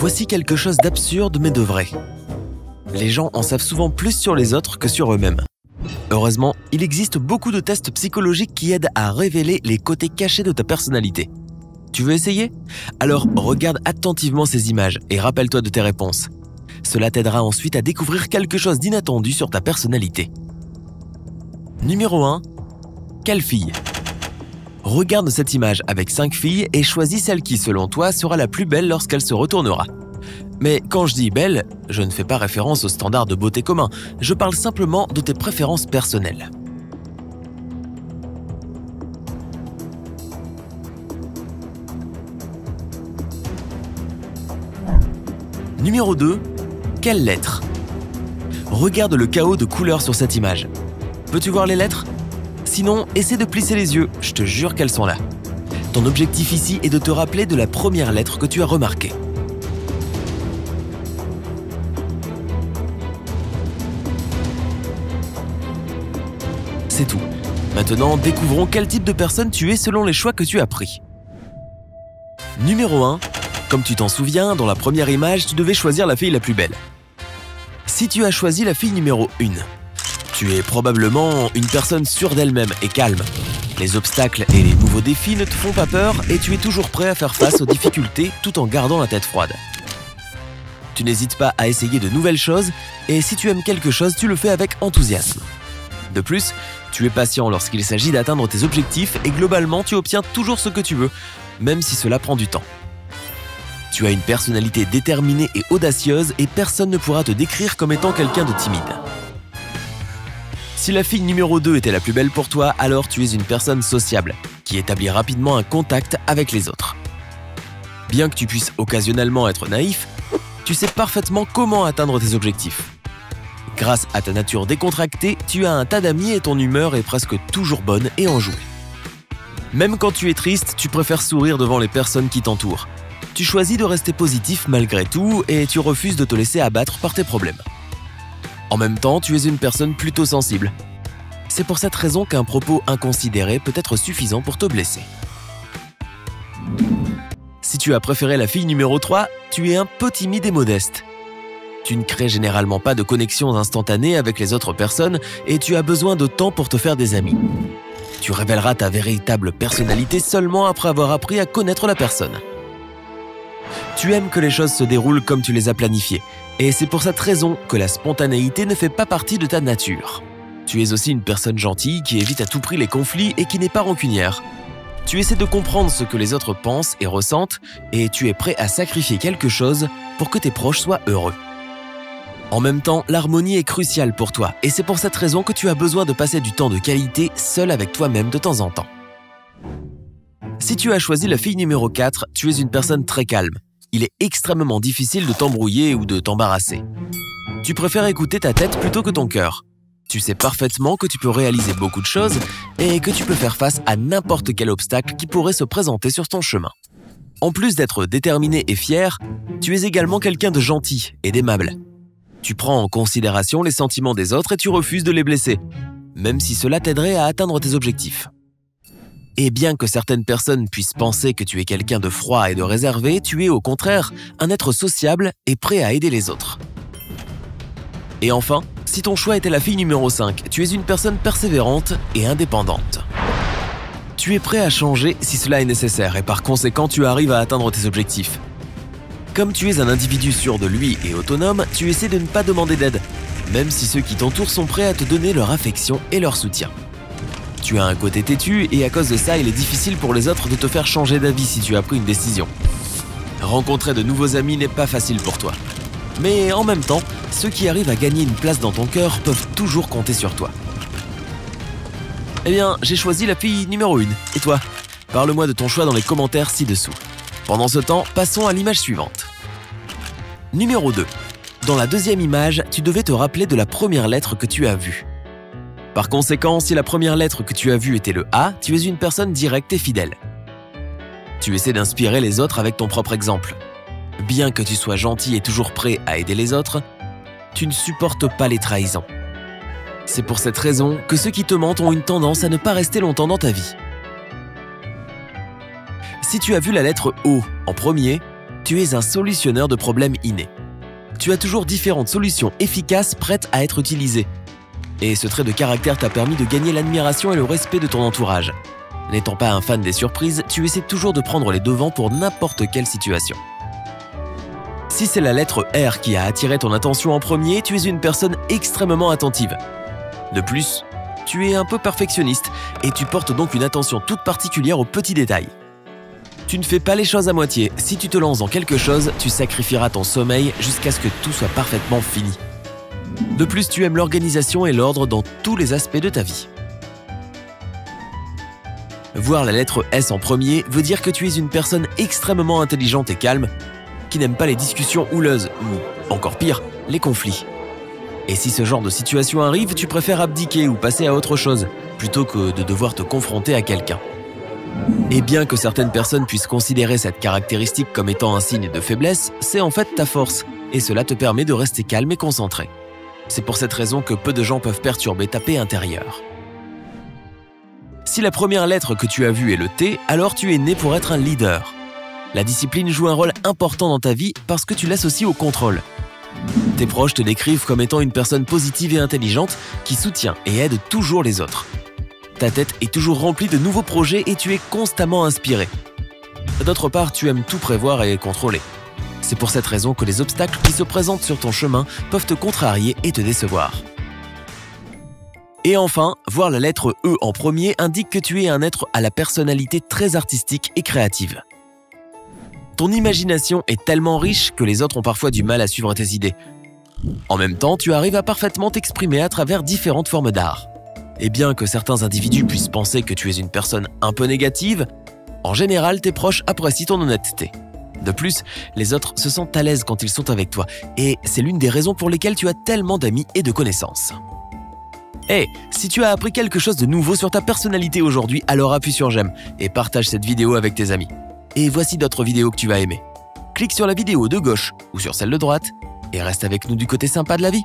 Voici quelque chose d'absurde mais de vrai. Les gens en savent souvent plus sur les autres que sur eux-mêmes. Heureusement, il existe beaucoup de tests psychologiques qui aident à révéler les côtés cachés de ta personnalité. Tu veux essayer? Alors regarde attentivement ces images et rappelle-toi de tes réponses. Cela t'aidera ensuite à découvrir quelque chose d'inattendu sur ta personnalité. Numéro 1. Quelle fille? Regarde cette image avec 5 filles et choisis celle qui, selon toi, sera la plus belle lorsqu'elle se retournera. Mais quand je dis belle, je ne fais pas référence aux standards de beauté commun, je parle simplement de tes préférences personnelles. Numéro 2. Quelle lettre? Regarde le chaos de couleurs sur cette image. Peux-tu voir les lettres? Sinon, essaie de plisser les yeux, je te jure qu'elles sont là. Ton objectif ici est de te rappeler de la première lettre que tu as remarquée. C'est tout. Maintenant, découvrons quel type de personne tu es selon les choix que tu as pris. Numéro 1. Comme tu t'en souviens, dans la première image, tu devais choisir la fille la plus belle. Si tu as choisi la fille numéro 1, tu es probablement une personne sûre d'elle-même et calme. Les obstacles et les nouveaux défis ne te font pas peur et tu es toujours prêt à faire face aux difficultés tout en gardant la tête froide. Tu n'hésites pas à essayer de nouvelles choses et si tu aimes quelque chose, tu le fais avec enthousiasme. De plus, tu es patient lorsqu'il s'agit d'atteindre tes objectifs et globalement, tu obtiens toujours ce que tu veux, même si cela prend du temps. Tu as une personnalité déterminée et audacieuse et personne ne pourra te décrire comme étant quelqu'un de timide. Si la fille numéro 2 était la plus belle pour toi, alors tu es une personne sociable, qui établit rapidement un contact avec les autres. Bien que tu puisses occasionnellement être naïf, tu sais parfaitement comment atteindre tes objectifs. Grâce à ta nature décontractée, tu as un tas d'amis et ton humeur est presque toujours bonne et enjouée. Même quand tu es triste, tu préfères sourire devant les personnes qui t'entourent. Tu choisis de rester positif malgré tout et tu refuses de te laisser abattre par tes problèmes. En même temps, tu es une personne plutôt sensible. C'est pour cette raison qu'un propos inconsidéré peut être suffisant pour te blesser. Si tu as préféré la fille numéro 3, tu es un peu timide et modeste. Tu ne crées généralement pas de connexions instantanées avec les autres personnes et tu as besoin de temps pour te faire des amis. Tu révéleras ta véritable personnalité seulement après avoir appris à connaître la personne. Tu aimes que les choses se déroulent comme tu les as planifiées, et c'est pour cette raison que la spontanéité ne fait pas partie de ta nature. Tu es aussi une personne gentille qui évite à tout prix les conflits et qui n'est pas rancunière. Tu essaies de comprendre ce que les autres pensent et ressentent, et tu es prêt à sacrifier quelque chose pour que tes proches soient heureux. En même temps, l'harmonie est cruciale pour toi, et c'est pour cette raison que tu as besoin de passer du temps de qualité seul avec toi-même de temps en temps. Si tu as choisi la fille numéro 4, tu es une personne très calme. Il est extrêmement difficile de t'embrouiller ou de t'embarrasser. Tu préfères écouter ta tête plutôt que ton cœur. Tu sais parfaitement que tu peux réaliser beaucoup de choses et que tu peux faire face à n'importe quel obstacle qui pourrait se présenter sur ton chemin. En plus d'être déterminé et fier, tu es également quelqu'un de gentil et d'aimable. Tu prends en considération les sentiments des autres et tu refuses de les blesser, même si cela t'aiderait à atteindre tes objectifs. Et bien que certaines personnes puissent penser que tu es quelqu'un de froid et de réservé, tu es au contraire un être sociable et prêt à aider les autres. Et enfin, si ton choix était la fille numéro 5, tu es une personne persévérante et indépendante. Tu es prêt à changer si cela est nécessaire et par conséquent tu arrives à atteindre tes objectifs. Comme tu es un individu sûr de lui et autonome, tu essaies de ne pas demander d'aide, même si ceux qui t'entourent sont prêts à te donner leur affection et leur soutien. Tu as un côté têtu et à cause de ça, il est difficile pour les autres de te faire changer d'avis si tu as pris une décision. Rencontrer de nouveaux amis n'est pas facile pour toi. Mais en même temps, ceux qui arrivent à gagner une place dans ton cœur peuvent toujours compter sur toi. Eh bien, j'ai choisi la fille numéro 1. Et toi? Parle-moi de ton choix dans les commentaires ci-dessous. Pendant ce temps, passons à l'image suivante. Numéro 2. Dans la deuxième image, tu devais te rappeler de la première lettre que tu as vue. Par conséquent, si la première lettre que tu as vue était le A, tu es une personne directe et fidèle. Tu essaies d'inspirer les autres avec ton propre exemple. Bien que tu sois gentil et toujours prêt à aider les autres, tu ne supportes pas les trahisons. C'est pour cette raison que ceux qui te mentent ont une tendance à ne pas rester longtemps dans ta vie. Si tu as vu la lettre O en premier, Tu es un solutionneur de problèmes innés. Tu as toujours différentes solutions efficaces prêtes à être utilisées. Et ce trait de caractère t'a permis de gagner l'admiration et le respect de ton entourage. N'étant pas un fan des surprises, tu essaies toujours de prendre les devants pour n'importe quelle situation. Si c'est la lettre R qui a attiré ton attention en premier, tu es une personne extrêmement attentive. De plus, tu es un peu perfectionniste et tu portes donc une attention toute particulière aux petits détails. Tu ne fais pas les choses à moitié. Si tu te lances dans quelque chose, tu sacrifieras ton sommeil jusqu'à ce que tout soit parfaitement fini. De plus, tu aimes l'organisation et l'ordre dans tous les aspects de ta vie. Voir la lettre S en premier veut dire que tu es une personne extrêmement intelligente et calme, qui n'aime pas les discussions houleuses ou, encore pire, les conflits. Et si ce genre de situation arrive, tu préfères abdiquer ou passer à autre chose, plutôt que de devoir te confronter à quelqu'un. Et bien que certaines personnes puissent considérer cette caractéristique comme étant un signe de faiblesse, c'est en fait ta force, et cela te permet de rester calme et concentré. C'est pour cette raison que peu de gens peuvent perturber ta paix intérieure. Si la première lettre que tu as vue est le T, alors tu es né pour être un leader. La discipline joue un rôle important dans ta vie parce que tu l'associes au contrôle. Tes proches te décrivent comme étant une personne positive et intelligente qui soutient et aide toujours les autres. Ta tête est toujours remplie de nouveaux projets et tu es constamment inspiré. D'autre part, tu aimes tout prévoir et contrôler. C'est pour cette raison que les obstacles qui se présentent sur ton chemin peuvent te contrarier et te décevoir. Et enfin, voir la lettre E en premier indique que tu es un être à la personnalité très artistique et créative. Ton imagination est tellement riche que les autres ont parfois du mal à suivre tes idées. En même temps, tu arrives à parfaitement t'exprimer à travers différentes formes d'art. Et bien que certains individus puissent penser que tu es une personne un peu négative, en général, tes proches apprécient ton honnêteté. De plus, les autres se sentent à l'aise quand ils sont avec toi, et c'est l'une des raisons pour lesquelles tu as tellement d'amis et de connaissances. Hey, si tu as appris quelque chose de nouveau sur ta personnalité aujourd'hui, alors appuie sur j'aime et partage cette vidéo avec tes amis. Et voici d'autres vidéos que tu vas aimer. Clique sur la vidéo de gauche ou sur celle de droite et reste avec nous du côté sympa de la vie.